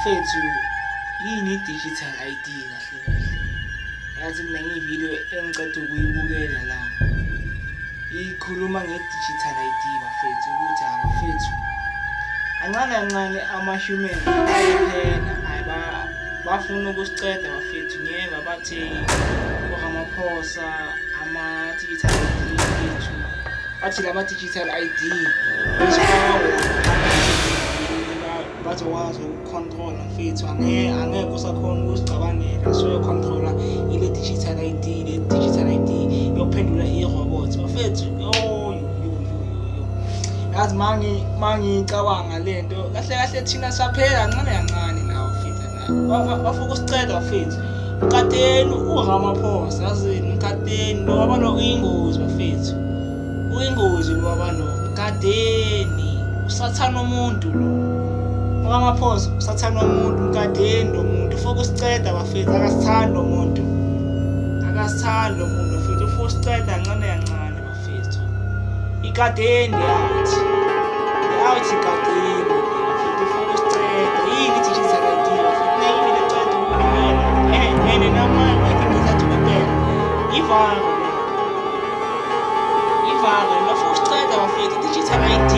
bafethu yini i-digital ID kahle kahle. Yathi mina ngiyivideo engicede ukuyibukela la ikhuluma nge-digital ID bafethu ukuthi abafethu kancane kancane ama-human ayaphela bafuna ukusiceda bafethu ngeke bathe uRamaphosa ama-digital ID ethu bathi lama-digital ID bazokwazi ukucontrola mfethu angeke usakhona ukusicabangela soyocontrola ile digital ID yokuphendula i-robot bafethu yazi mangicabanga lento kahle kahle thina saphela kancane kancane nawo mfethu bafuna ukusiceda bafethu ukadeni uRamaphosa yazini ukadeni lo wabalo uyingozi bafethu uyingozi lo wabalo kadeni usathana umuntu lo uRamaphosa usathana umuntu ukadeni lo muntu ufuna usiceda bafethu akasithanda umuntu bafethu ufuna usiceda kancane kancane bafethu ikadeni yathi kadeni bafethu ufuna usiceda yini digital ID bafethu nayini leceda ukubukela nene namanje ngithatha ukubukela ivalo bafuna usiceda bafethu digital ID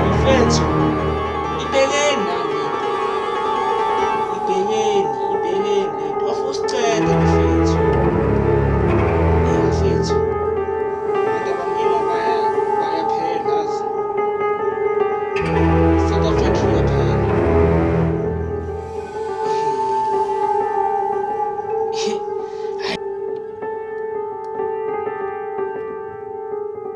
bafethu ibekeni